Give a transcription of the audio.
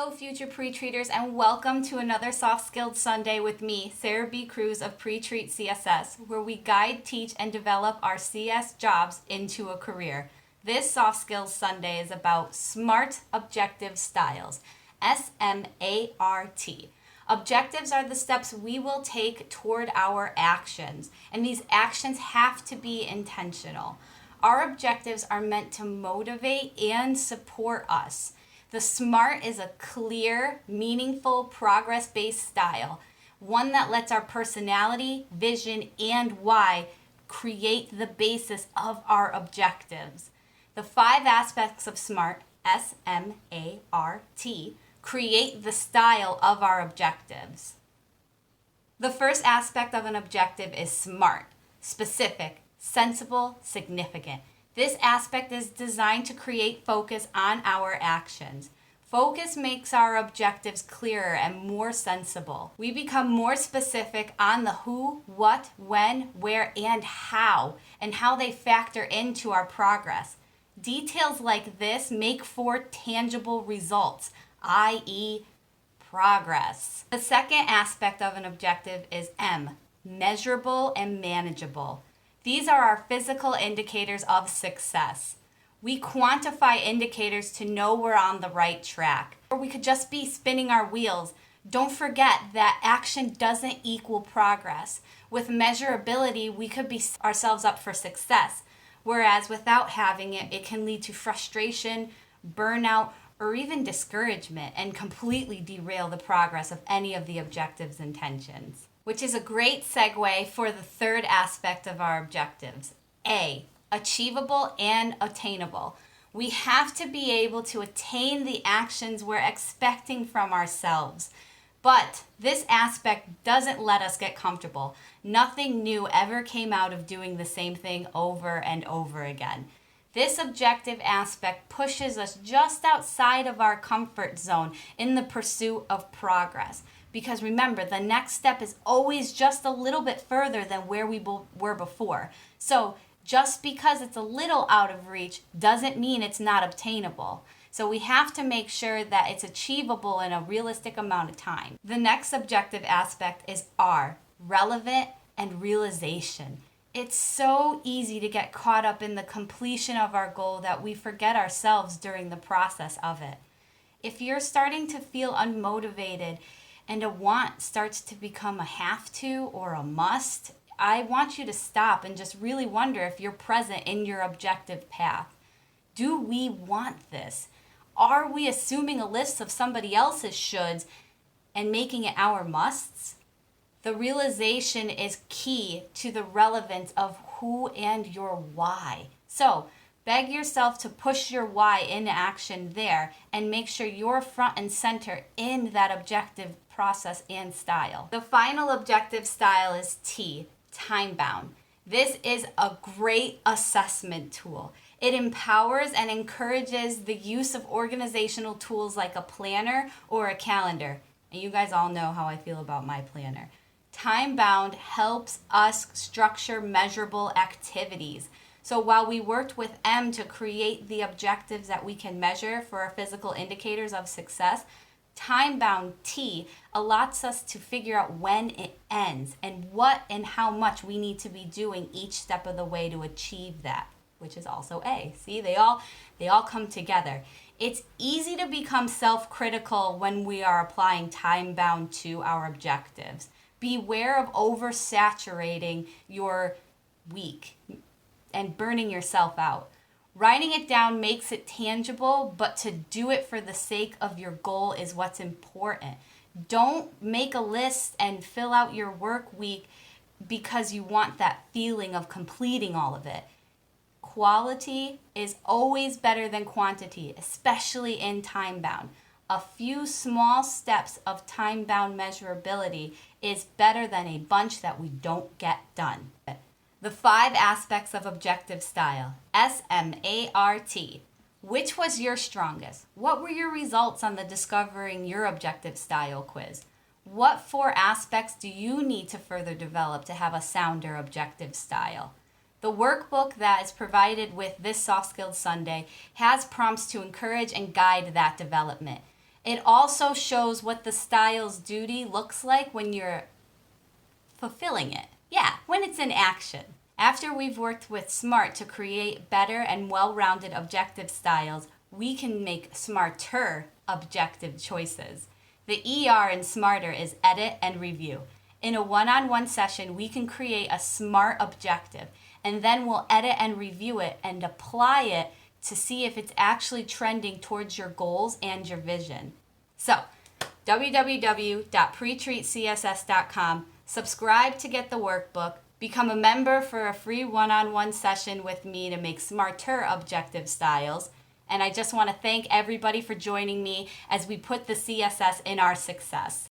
Hello, future pre-treaters, and welcome to another Soft Skilled Sunday with me, Sarah B. Cruz of Pre-Treat CSS, where we guide, teach, and develop our CS jobs into a career. This Soft Skills Sunday is about SMART objective styles, S.M.A.R.T. Objectives are the steps we will take toward our actions, and these actions have to be intentional. Our objectives are meant to motivate and support us. The SMART is a clear, meaningful, progress-based style, one that lets our personality, vision, and why create the basis of our objectives. The 5 aspects of SMART, S-M-A-R-T, create the style of our objectives. The first aspect of an objective is SMART, specific, sensible, significant. This aspect is designed to create focus on our actions. Focus makes our objectives clearer and more sensible. We become more specific on the who, what, when, where, and how they factor into our progress. Details like this make for tangible results, i.e., progress. The second aspect of an objective is M, measurable and manageable. These are our physical indicators of success. We quantify indicators to know we're on the right track. Or we could just be spinning our wheels. Don't forget that action doesn't equal progress. With measurability, we could be ourselves up for success. Whereas without having it, it can lead to frustration, burnout, or even discouragement and completely derail the progress of any of the objective's intentions. Which is a great segue for the third aspect of our objectives. A, achievable and attainable. We have to be able to attain the actions we're expecting from ourselves. But this aspect doesn't let us get comfortable. Nothing new ever came out of doing the same thing over and over again. This objective aspect pushes us just outside of our comfort zone in the pursuit of progress. Because remember, the next step is always just a little bit further than where we were before. So just because it's a little out of reach doesn't mean it's not obtainable. So we have to make sure that it's achievable in a realistic amount of time. The next objective aspect is R, relevant and realization. It's so easy to get caught up in the completion of our goal that we forget ourselves during the process of it. If you're starting to feel unmotivated, and a want starts to become a have to or a must, I want you to stop and just really wonder if you're present in your objective path. Do we want this? Are we assuming a list of somebody else's shoulds and making it our musts? The realization is key to the relevance of who and your why. So, beg yourself to push your why into action there and make sure you're front and center in that objective process and style. The final objective style is T, time-bound. This is a great assessment tool. It empowers and encourages the use of organizational tools like a planner or a calendar. And you guys all know how I feel about my planner. Time-bound helps us structure measurable activities. So while we worked with M to create the objectives that we can measure for our physical indicators of success, time-bound T allows us to figure out when it ends and what and how much we need to be doing each step of the way to achieve that, which is also A. See, they all come together. It's easy to become self-critical when we are applying time-bound to our objectives. Beware of oversaturating your week and burning yourself out. Writing it down makes it tangible, but to do it for the sake of your goal is what's important. Don't make a list and fill out your work week because you want that feeling of completing all of it. Quality is always better than quantity, especially in time-bound. A few small steps of time-bound measurability is better than a bunch that we don't get done. The 5 aspects of objective style, S-M-A-R-T. Which was your strongest? What were your results on the Discovering Your Objective Style quiz? What 4 aspects do you need to further develop to have a sounder objective style? The workbook that is provided with this Soft Skills Sunday has prompts to encourage and guide that development. It also shows what the style's duty looks like when you're fulfilling it. Yeah, when it's in action. After we've worked with S.M.A.R.T to create better and well-rounded objective styles, we can make smarter objective choices. The ER in SMARTer is edit and review. In a one-on-one session, we can create a SMART objective, and then we'll edit and review it and apply it to see if it's actually trending towards your goals and your vision. So, www.pretreatcss.com, subscribe to get the workbook, become a member for a free one-on-one session with me to make smarter objective styles. And I just want to thank everybody for joining me as we put the CSS in our success.